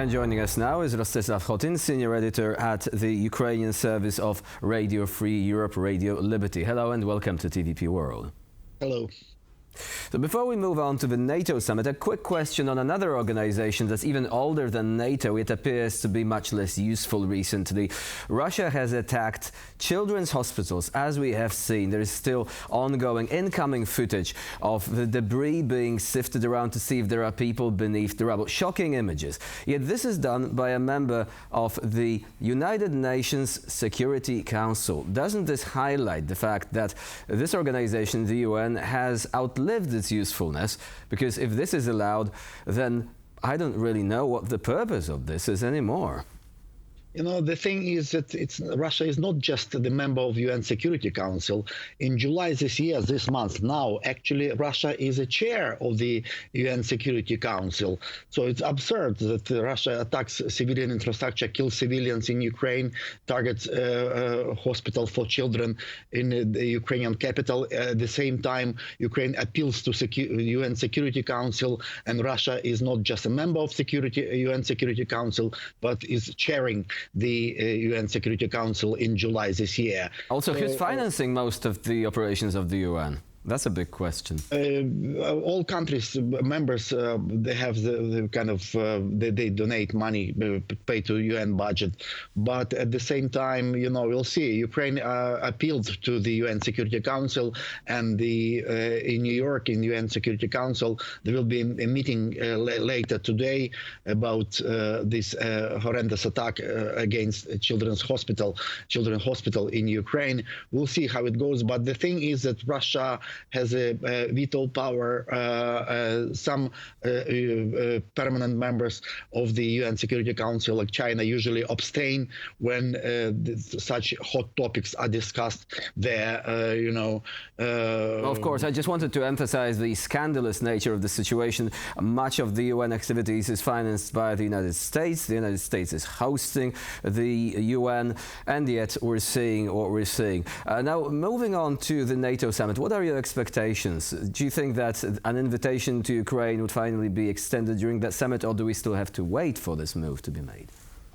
And joining us now is Rostyslav Khotin, senior editor at the Ukrainian service of Radio Free Europe, Radio Liberty. Hello and welcome to TVP World. Hello. So before we move on to the NATO summit, a quick question on another organization that's even older than NATO. It appears to be much less useful recently. Russia has attacked children's hospitals. As we have seen, there is still ongoing incoming footage of the debris being sifted around to see if there are people beneath the rubble. Shocking images. Yet this is done by a member of the United Nations Security Council. Doesn't this highlight the fact that this organization, the UN, has outlived its usefulness? Because if this is allowed, then I don't really know what the purpose of this is anymore. You know, the thing is that Russia is not just the member of UN Security Council. In July this month, now, actually, Russia is a chair of the UN Security Council. So it's absurd that Russia attacks civilian infrastructure, kills civilians in Ukraine, targets hospital for children in the Ukrainian capital. At the same time, Ukraine appeals to UN Security Council, and Russia is not just a member of UN Security Council, but is chairing the UN Security Council in July this year. Also, who's financing most of the operations of the UN? That's a big question. All countries, members, they have the kind of, they donate money, pay to UN budget. But at the same time, you know, we'll see. Ukraine appealed to the UN Security Council, and in New York, in UN Security Council, there will be a meeting later today about this horrendous attack against Children's Hospital in Ukraine. We'll see how it goes. But the thing is that Russia has a veto power. Some permanent members of the UN Security Council, like China, usually abstain when such hot topics are discussed there, you know. Of course, I just wanted to emphasize the scandalous nature of the situation. Much of the UN activities is financed by the United States. The United States is hosting the UN, and yet we're seeing what we're seeing. Now, moving on to the NATO summit, what are your expectations? Do you think that an invitation to Ukraine would finally be extended during that summit, or do we still have to wait for this move to be made?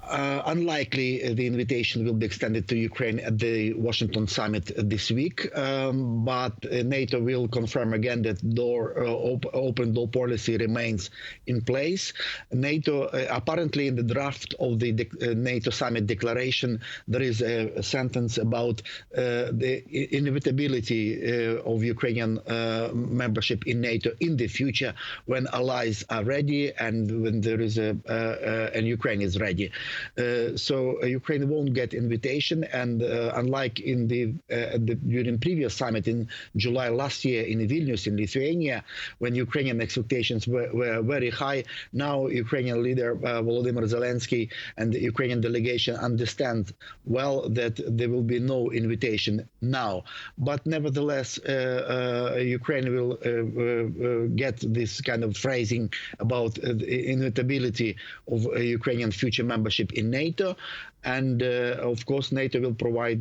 Unlikely the invitation will be extended to Ukraine at the Washington summit this week, but NATO will confirm again that open door policy remains in place. NATO, apparently in the draft of the NATO summit declaration, there is a sentence about the inevitability of Ukrainian membership in NATO in the future when allies are ready and when there is and Ukraine is ready. So Ukraine won't get invitation, and unlike in during previous summit in July last year in Vilnius in Lithuania, when Ukrainian expectations were very high, now Ukrainian leader Volodymyr Zelenskyy and the Ukrainian delegation understand well that there will be no invitation now. But nevertheless, Ukraine will get this kind of phrasing about the inevitability of Ukrainian future membership in NATO, and of course NATO will provide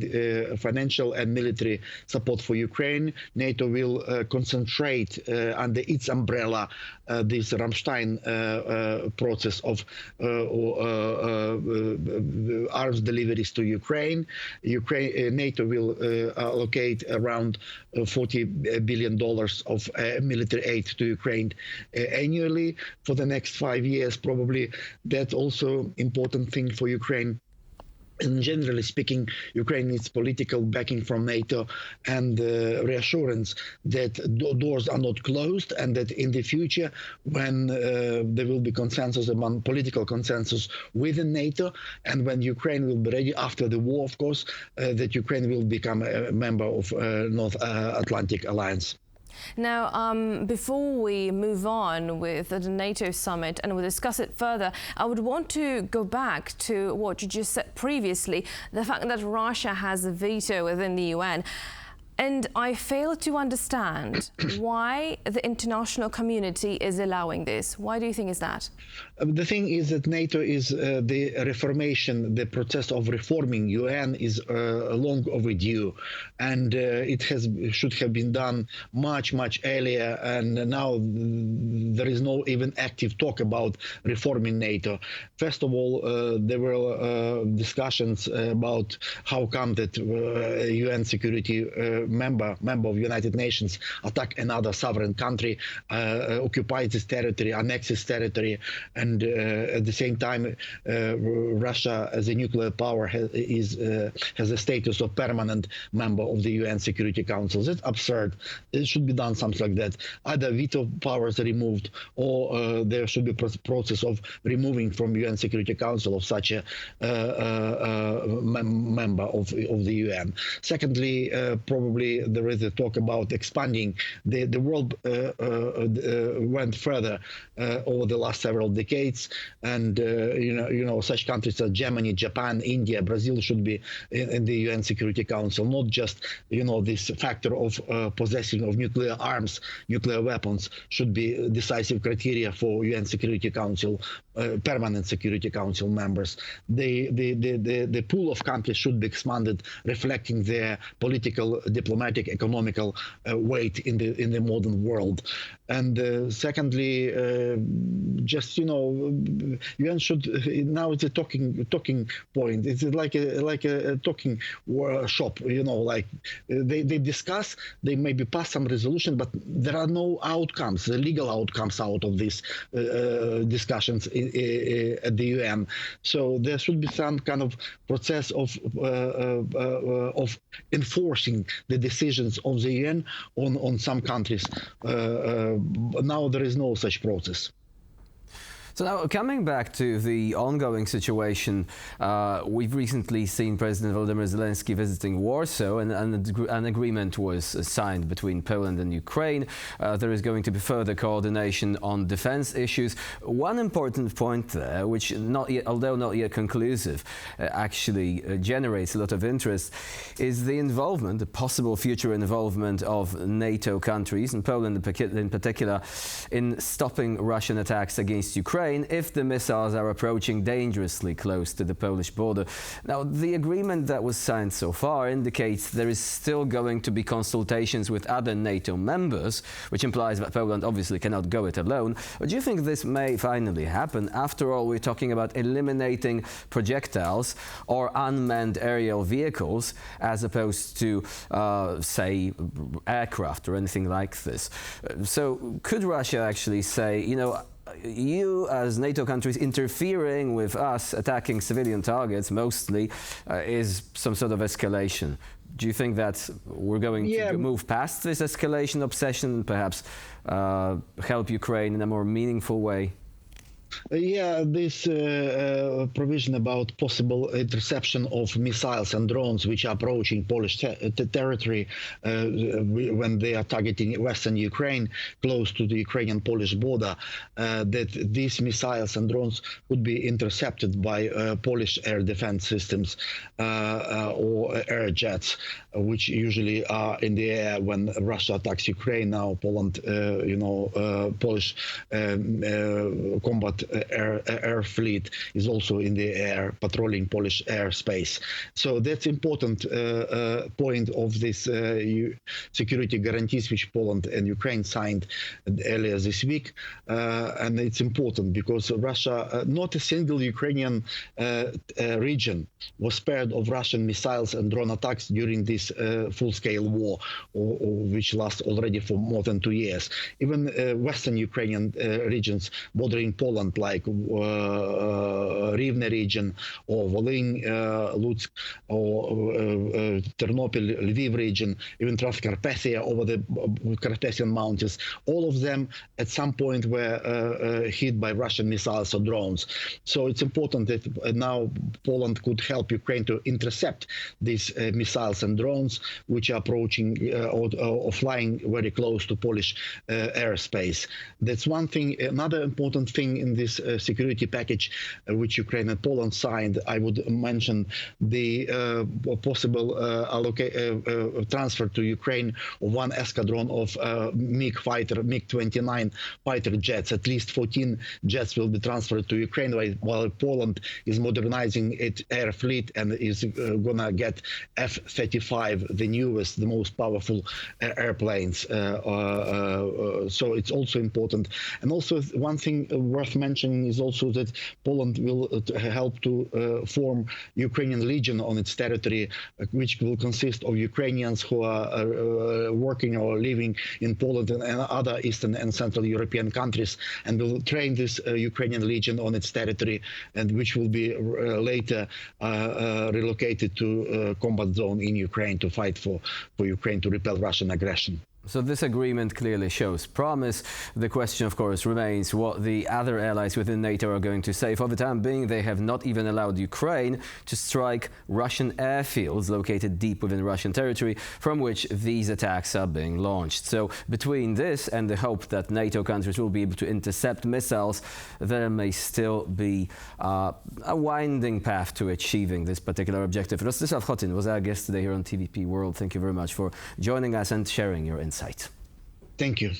financial and military support for Ukraine. NATO will concentrate under its umbrella this Ramstein process of arms deliveries to Ukraine. NATO will allocate around $40 billion of military aid to Ukraine annually for the next 5 years, probably. That's also important thing for Ukraine. And generally speaking, Ukraine needs political backing from NATO and reassurance that doors are not closed, and that in the future, when there will be consensus among political consensus within NATO, and when Ukraine will be ready after the war, of course, that Ukraine will become a member of North Atlantic Alliance. Now, before we move on with the NATO summit and we'll discuss it further, I would want to go back to what you just said previously, the fact that Russia has a veto within the UN. And I fail to understand why the international community is allowing this. Why do you think is that? The thing is that NATO is the reformation, the process of reforming UN is long overdue, and it should have been done much earlier. And now there is no even active talk about reforming NATO. First of all, there were discussions about how come that UN security member of United Nations attack another sovereign country, occupies this territory, annexes territory, and at the same time Russia as a nuclear power has a status of permanent member of the UN Security Council. That's absurd. It should be done something like that. Either veto powers are removed, or there should be a process of removing from UN Security Council of such a member of the UN. Secondly, probably there is a talk about expanding. The world went further over the last several decades, and such countries as Germany, Japan, India, Brazil should be in the UN Security Council, not just this factor of possessing of nuclear arms, nuclear weapons should be decisive criteria for UN Security Council, permanent Security Council members. The pool of countries should be expanded, reflecting their political, diplomatic, economical weight in the modern world. And secondly, UN should, now it's a talking point. It's like a talking shop. Like they discuss, they maybe pass some resolution, but there are no outcomes, the legal outcomes out of these discussions at the UN. So there should be some kind of process of enforcing the decisions of the UN on some countries. Now there is no such process. So now, coming back to the ongoing situation, we've recently seen President Volodymyr Zelenskyy visiting Warsaw, and an agreement was signed between Poland and Ukraine. There is going to be further coordination on defense issues. One important point there, which although not yet conclusive, actually generates a lot of interest, is the involvement, the possible future involvement of NATO countries, and Poland in particular, in stopping Russian attacks against Ukraine if the missiles are approaching dangerously close to the Polish border. Now, the agreement that was signed so far indicates there is still going to be consultations with other NATO members, which implies that Poland obviously cannot go it alone. But do you think this may finally happen? After all, we're talking about eliminating projectiles or unmanned aerial vehicles as opposed to, say, aircraft or anything like this. So could Russia actually say, you as NATO countries interfering with us attacking civilian targets mostly is some sort of escalation? Do you think that we're going to move past this escalation obsession and perhaps help Ukraine in a more meaningful way? This provision about possible interception of missiles and drones which are approaching Polish territory when they are targeting Western Ukraine, close to the Ukrainian-Polish border, that these missiles and drones could be intercepted by Polish air defense systems or air jets, which usually are in the air when Russia attacks Ukraine. Now Poland, Polish combat air fleet is also in the air, patrolling Polish airspace. So that's important point of this security guarantees which Poland and Ukraine signed earlier this week. And it's important because Russia, not a single Ukrainian region was spared of Russian missiles and drone attacks during this full-scale war, which lasts already for more than 2 years. Even Western Ukrainian regions bordering Poland, like Rivne region, or Volyn, Lutsk, or Ternopil, Lviv region, even Transcarpathia over the Carpathian Mountains, all of them at some point were hit by Russian missiles or drones. So it's important that now Poland could help Ukraine to intercept these missiles and drones which are approaching or flying very close to Polish airspace. That's one thing. Another important thing in this security package which Ukraine and Poland signed, I would mention the possible transfer to Ukraine of one escadron of MiG-29 fighter jets. At least 14 jets will be transferred to Ukraine, while Poland is modernizing its air fleet and is gonna get F-35, the newest, the most powerful airplanes. So it's also important. And also one thing worth mentioning is also that Poland will help to form Ukrainian Legion on its territory, which will consist of Ukrainians who are working or living in Poland and other Eastern and Central European countries, and will train this Ukrainian Legion on its territory, and which will be later relocated to combat zone in Ukraine to fight for Ukraine to repel Russian aggression. So this agreement clearly shows promise. The question, of course, remains what the other allies within NATO are going to say. For the time being, they have not even allowed Ukraine to strike Russian airfields located deep within Russian territory from which these attacks are being launched. So between this and the hope that NATO countries will be able to intercept missiles, there may still be a winding path to achieving this particular objective. Rostyslav Khotin was our guest today here on TVP World. Thank you very much for joining us and sharing your insight. Thank you.